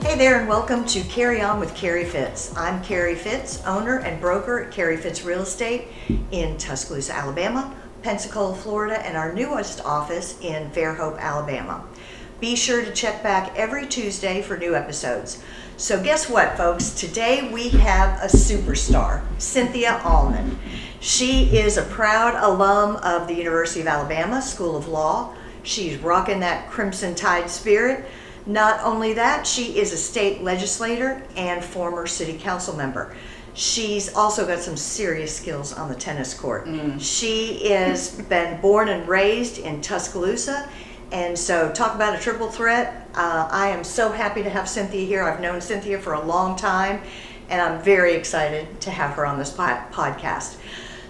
Hey there, and welcome to Carry On with Carrie Fitz. I'm Carrie Fitz, owner and broker at Carrie Fitz Real Estate in Tuscaloosa, Alabama, Pensacola, Florida, and our newest office in Fairhope, Alabama. Be sure to check back every Tuesday for new episodes. So guess what, folks? Today we have a superstar, Cynthia Almond. She is a proud alum of the University of Alabama School of Law. She's rocking that Crimson Tide spirit. Not only that, she is a state legislator and former city council member. She's also got some serious skills on the tennis court. She has been born and raised in Tuscaloosa, and so talk about a triple threat. I am so happy to have Cynthia here. I've known Cynthia for a long time, and I'm very excited to have her on this podcast.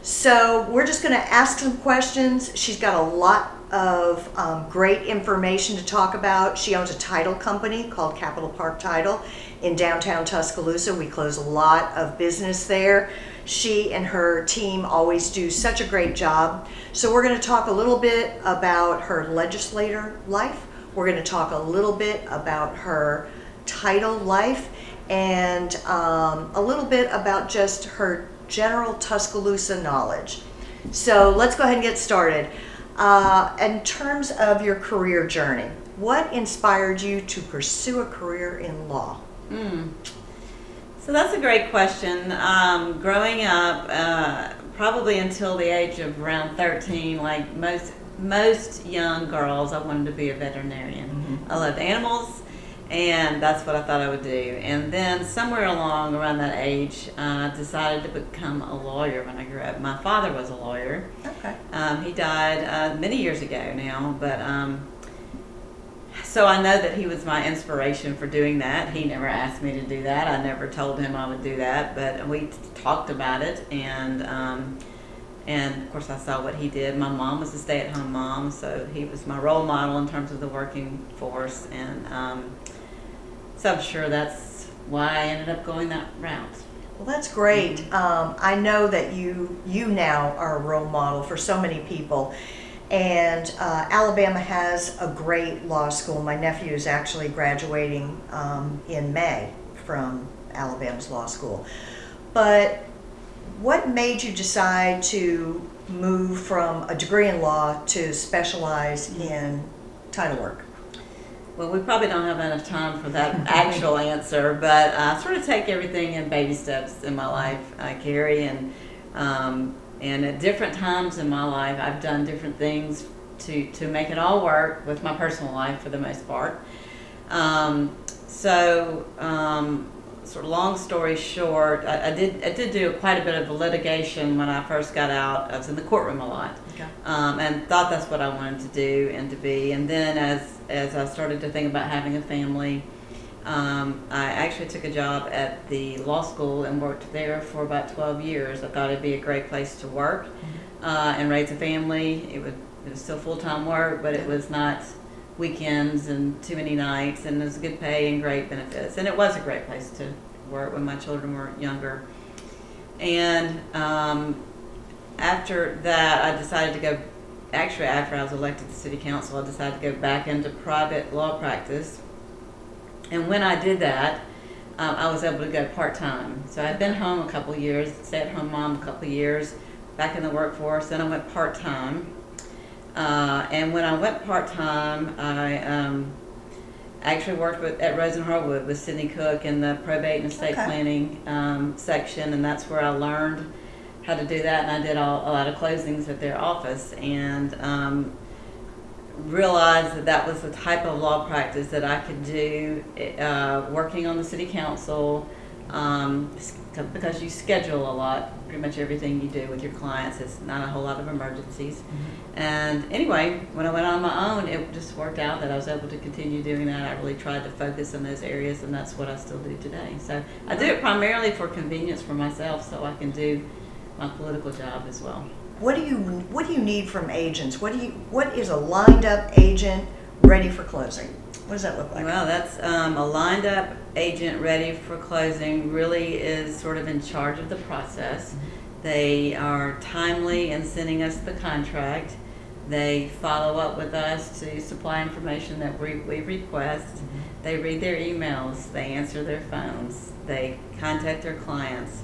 So we're just going to ask some questions. She's got a lot of great information to talk about. She owns a title company called Capital Park Title in downtown Tuscaloosa. We close a lot of business there. She and her team always do such a great job. So we're going to talk a little bit about her legislator life. We're going to talk a little bit about her title life and a little bit about just her general Tuscaloosa knowledge. So let's go ahead and get started. In terms of your career journey, what inspired you to pursue a career in law? So that's a great question. Growing up, probably until the age of around 13, like most young girls, I wanted to be a veterinarian. I loved animals, and that's what I thought I would do. And then somewhere along around that age, I decided to become a lawyer when I grew up. My father was a lawyer. Okay. He died many years ago now, but so I know that he was my inspiration for doing that. He never asked me to do that. I never told him I would do that, but we talked about it, and of course I saw what he did. My mom was a stay-at-home mom, so he was my role model in terms of the working force, and so I'm sure that's why I ended up going that route. Well, that's great. I know that you now are a role model for so many people, and Alabama has a great law school. My nephew is actually graduating in May from Alabama's law school. But what made you decide to move from a degree in law to specialize in title work? Well, we probably don't have enough time for that actual answer, but I sort of take everything in baby steps in my life, Carrie, and at different times in my life, I've done different things to make it all work with my personal life for the most part. Sort of long story short, I did do quite a bit of litigation when I first got out. I was in the courtroom a lot, and thought that's what I wanted to do and to be. And then as I started to think about having a family, I actually took a job at the law school and worked there for about 12 years. I thought it'd be a great place to work and raise a family. It was still full-time work, but it was not weekends and too many nights, and it was good pay and great benefits. And it was a great place to work when my children were younger. And after that, I decided to go, actually after I was elected to city council, I decided to go back into private law practice. And when I did that, I was able to go part-time. So I'd been home a couple of years, stay-at-home mom a couple of years, back in the workforce. Then I went part-time. And when I went part-time, I actually worked at Rose and Harwood with Sidney Cook in the probate and estate planning section, and that's where I learned how to do that. And I did a lot of closings at their office, and realized that was the type of law practice that I could do working on the city council, because you schedule a lot. Pretty much everything you do with your clients. It's not a whole lot of emergencies. And anyway, when I went on my own, it just worked out that I was able to continue doing that. I really tried to focus in those areas, and that's what I still do today. So I do it primarily for convenience for myself, so I can do my political job as well. What do you need from agents? What is a lined up agent ready for closing? What does that look like? Well, that's a lined up agent ready for closing really is sort of in charge of the process. They are timely in sending us the contract. They follow up with us to supply information that we request. They read their emails. They answer their phones. They contact their clients.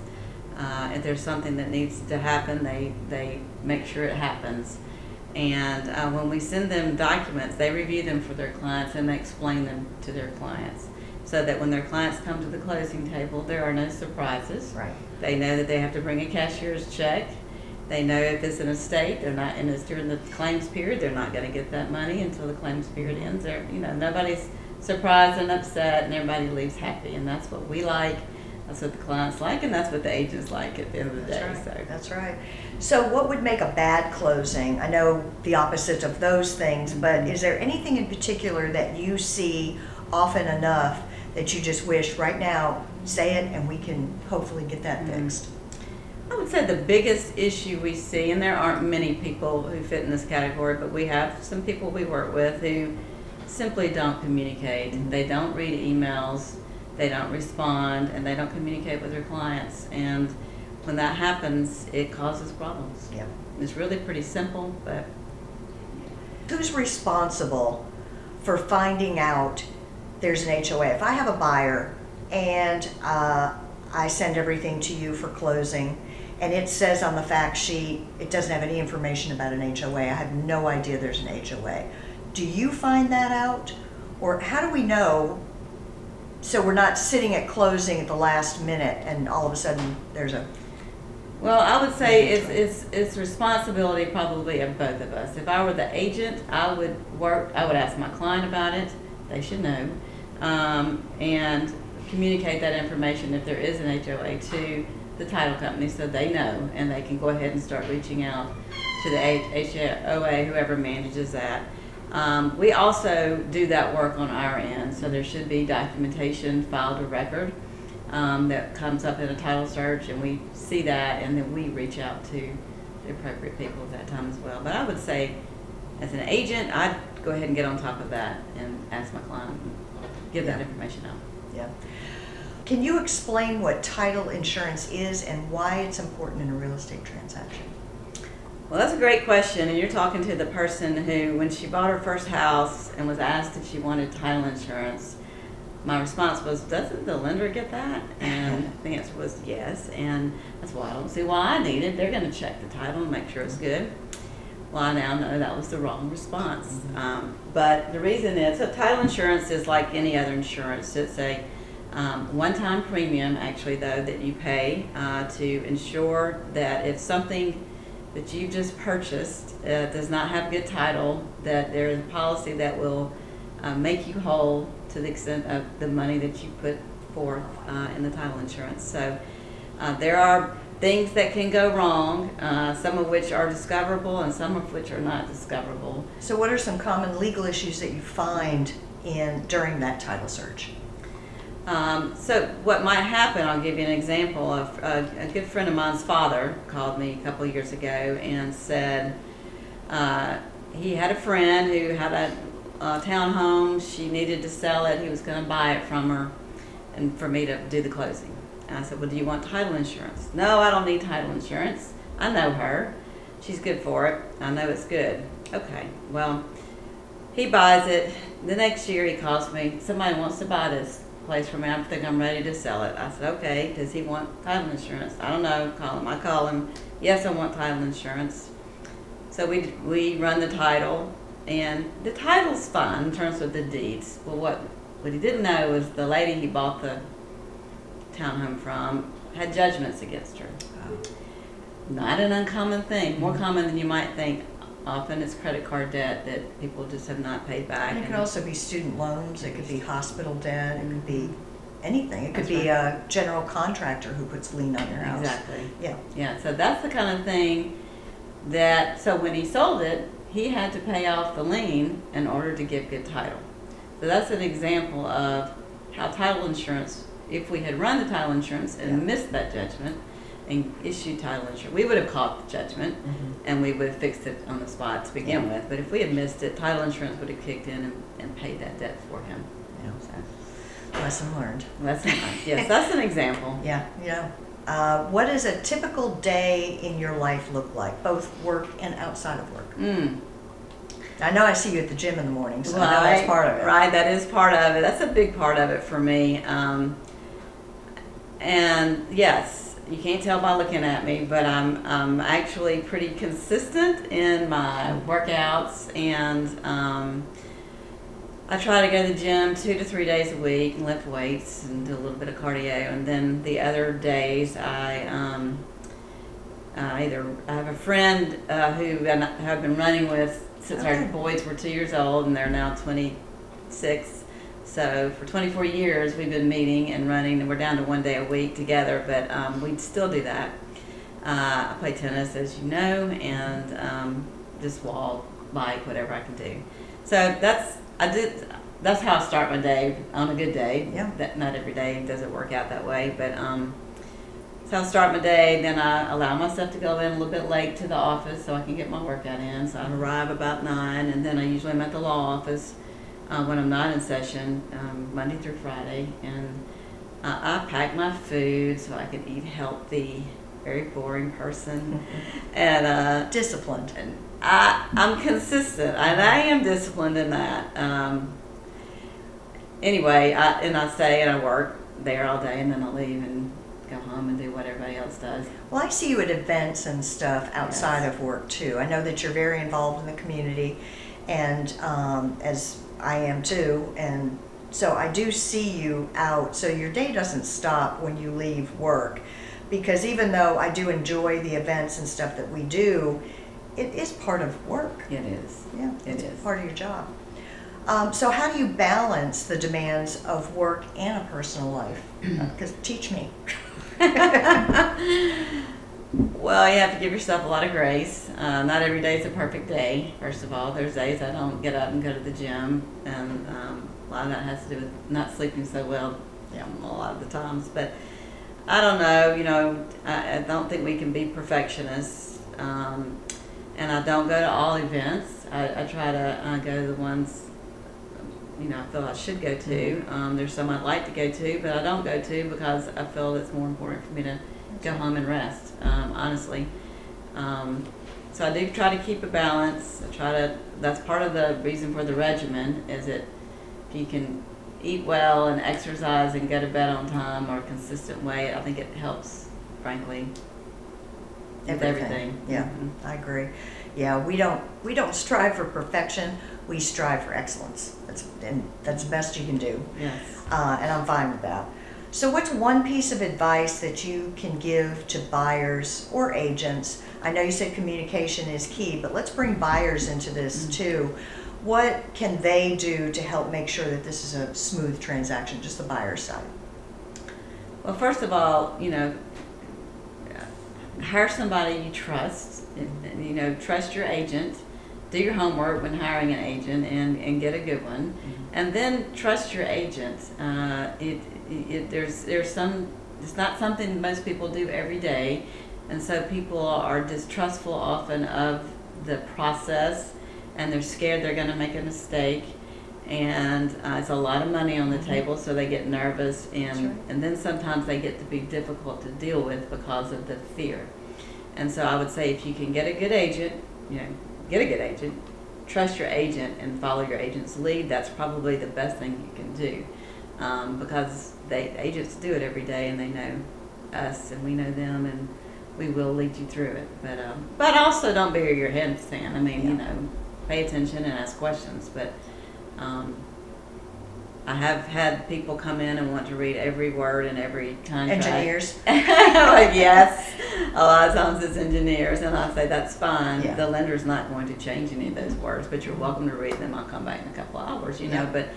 If there's something that needs to happen, they make sure it happens. And when we send them documents, they review them for their clients and they explain them to their clients, so that when their clients come to the closing table, there are no surprises. Right. They know that they have to bring a cashier's check. They know if it's an estate, they're not, and it's during the claims period, they're not going to get that money until the claims period ends. Nobody's surprised and upset, and everybody leaves happy, and that's what we like. That's what the clients like, and that's what the agents like at the end of the day. Right. So That's right. So what would make a bad closing? I know the opposite of those things, but is there anything in particular that you see often enough that you just wish right now, say it, and we can hopefully get that fixed? I would say the biggest issue we see, and there aren't many people who fit in this category, but we have some people we work with who simply don't communicate. They don't read emails, they don't respond, and they don't communicate with their clients. And when that happens, it causes problems. Yep. It's really pretty simple, but Who's responsible for finding out there's an HOA? If I have a buyer and I send everything to you for closing, and it says on the fact sheet, it doesn't have any information about an HOA, I have no idea there's an HOA. Do you find that out? Or how do we know, so we're not sitting at closing at the last minute and all of a sudden there's a... well, I would say it's responsibility probably of both of us. If I were the agent, I would ask my client about it. They should know, and communicate that information if there is an HOA to the title company, so they know and they can go ahead and start reaching out to the HOA, whoever manages that. We also do that work on our end, so there should be documentation filed to record that comes up in a title search, and we see that, and then we reach out to the appropriate people at that time as well. But I would say, as an agent, I'd go ahead and get on top of that and ask my client, give that information out. Yeah. Can you explain what title insurance is and why it's important in a real estate transaction? Well, that's a great question, and you're talking to the person who, when she bought her first house and was asked if she wanted title insurance, my response was, doesn't the lender get that? And the answer was yes, and that's why I don't see why I need it. They're going to check the title and make sure it's good. Well, I now know that was the wrong response. But the reason is, so title insurance is like any other insurance. It's a one-time premium, actually, though, that you pay to ensure that if something that you've just purchased does not have good title, that there is a policy that will make you whole to the extent of the money that you put forth in the title insurance. So there are things that can go wrong, some of which are discoverable and some of which are not discoverable. So what are some common legal issues that you find during that title search? So what might happen, I'll give you an example of a good friend of mine's father called me a couple of years ago and said he had a friend who had a townhome. She needed to sell it. He was going to buy it from her and for me to do the closing. And I said, well, do you want title insurance? No, I don't need title insurance. I know her. She's good for it. I know it's good. Okay, well, he buys it. The next year he calls me, somebody wants to buy this place for me. I think I'm ready to sell it. I said, okay, does he want title insurance? I don't know, call him. I call him, yes, I want title insurance. So we run the title, and the title's fine in terms of the deeds. Well, what he didn't know was the lady he bought the townhome from had judgments against her. Not an uncommon thing, more common than you might think. Often it's credit card debt that people just have not paid back. And it could also be student loans, it could be hospital debt, it could be anything. It could be a general contractor who puts lien on your house. Exactly. Yeah. Yeah, so that's the kind of thing that, so when he sold it, he had to pay off the lien in order to get good title. So that's an example of how title insurance, if we had run the title insurance and missed that judgment and issued title insurance, we would have caught the judgment and we would have fixed it on the spot to begin with. But if we had missed it, title insurance would have kicked in and paid that debt for him. Yeah. So, Lesson learned. lesson learned. Yes, that's an example. Yeah, what does a typical day in your life look like, both work and outside of work? I know I see you at the gym in the morning, so I know that's part of it. Right, that is part of it. That's a big part of it for me. And yes, you can't tell by looking at me, but I'm actually pretty consistent in my workouts, and I try to go to the gym 2 to 3 days a week and lift weights and do a little bit of cardio. And then the other days, I have a friend who I've been running with since our boys were 2 years old, and they're now 26. So for 24 years, we've been meeting and running, and we're down to 1 day a week together, but we still do that. I play tennis, as you know, and just walk, bike, whatever I can do. So that's how I start my day on a good day. Yeah. That not every day does it work out that way, but so I'll start my day. Then I allow myself to go in a little bit late to the office so I can get my workout in. So I arrive about 9, and then I usually am at the law office when I'm not in session, Monday through Friday, and I pack my food so I can eat healthy. Very boring person, and Disciplined. And I'm consistent, and I am disciplined in that. Anyway, I stay and I work there all day, and then I leave and go home and do what everybody else does. Well, I see you at events and stuff outside Yes. of work too. I know that you're very involved in the community, and as I am too, and so I do see you out. So your day doesn't stop when you leave work, because even though I do enjoy the events and stuff that we do, it is part of work. It is. Yeah, It it's is. part of your job. So how do you balance the demands of work and a personal life? Because teach me. Well, you have to give yourself a lot of grace. Not every day is a perfect day, first of all. There's days I don't get up and go to the gym, and a lot of that has to do with not sleeping so well, a lot of the times. But I don't know, I don't think we can be perfectionists. And I don't go to all events. I try to go to the ones, I feel I should go to. There's some I'd like to go to, but I don't go to because I feel it's more important for me to go home and rest, honestly. So I do try to keep a balance. That's part of the reason for the regimen, is that if you can eat well and exercise and go to bed on time or a consistent way, I think it helps, frankly, with everything. Yeah, Mhm. I agree. Yeah, we don't strive for perfection. We strive for excellence. That's the best you can do. Yes. And I'm fine with that. So what's one piece of advice that you can give to buyers or agents? I know you said communication is key, but let's bring buyers into this too. What can they do to help make sure that this is a smooth transaction, just the buyer's side? Well, first of all, hire somebody you trust. Trust your agent. Do your homework when hiring an agent and get a good one, and then trust your agent. It's not something most people do every day, and so people are distrustful often of the process, and they're scared they're going to make a mistake, and it's a lot of money on the table, so they get nervous, and then sometimes they get to be difficult to deal with because of the fear. And so I would say, if you can get a good agent, get a good agent, trust your agent, and follow your agent's lead. That's probably the best thing you can do, because agents do it every day, and they know us, and we know them, and we will lead you through it. But also don't bury your head in the sand. I mean, pay attention and ask questions. But I have had people come in and want to read every word in every contract. Engineers. Yes, a lot of times it's engineers, and I say that's fine. Yeah. The lender's not going to change any of those words, but you're welcome to read them. I'll come back in a couple of hours, Yeah. But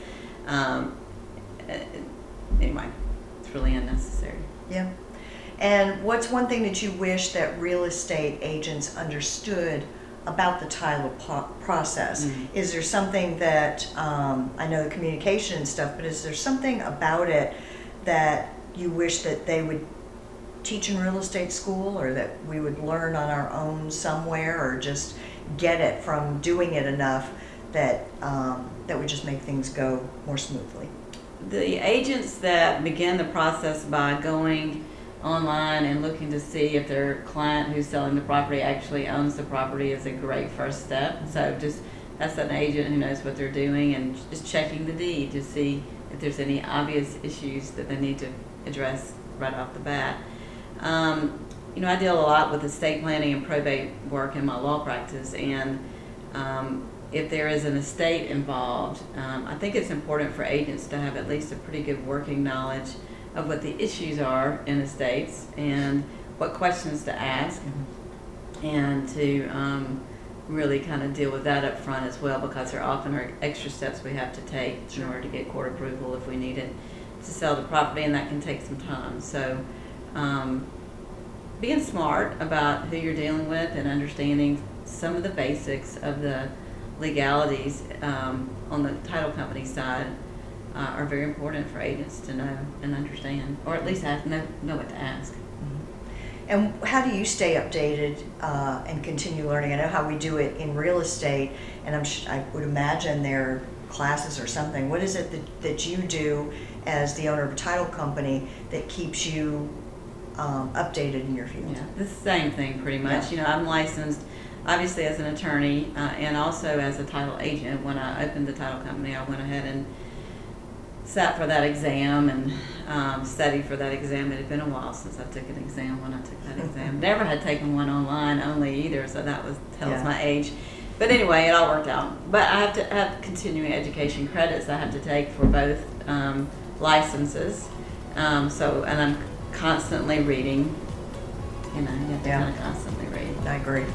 anyway, it's really unnecessary. Yeah. And what's one thing that you wish that real estate agents understood about the title process? Mm-hmm. Is there something that, I know the communication and stuff, but is there something about it that you wish that they would teach in real estate school, or that we would learn on our own somewhere, or just get it from doing it enough that would just make things go more smoothly? The agents that begin the process by going online and looking to see if their client who's selling the property actually owns the property is a great first step. So just that's an agent who knows what they're doing, and just checking the deed to see if there's any obvious issues that they need to address right off the bat. I deal a lot with estate planning and probate work in my law practice, and if there is an estate involved, I think it's important for agents to have at least a pretty good working knowledge of what the issues are in estates and what questions to ask, and to really kind of deal with that up front as well, because there often are extra steps we have to take in order to get court approval if we need it to sell the property, and that can take some time. So being smart about who you're dealing with and understanding some of the basics of the legalities on the title company side are very important for agents to know and understand, or at least know what to ask. And how do you stay updated and continue learning? I know how we do it in real estate, and I would imagine there are classes or something. What is it that you do as the owner of a title company that keeps you updated in your field? Yeah, the same thing pretty much. Yeah. I'm licensed obviously as an attorney and also as a title agent. When I opened the title company, I went ahead and sat for that exam and studied for that exam. It had been a while since I took an exam when I took that exam. Never had taken one online only either, so that tells my age. But anyway, it all worked out. But I have to have continuing education credits I have to take for both licenses. And I'm constantly reading. You have to kind of constantly read. I agree.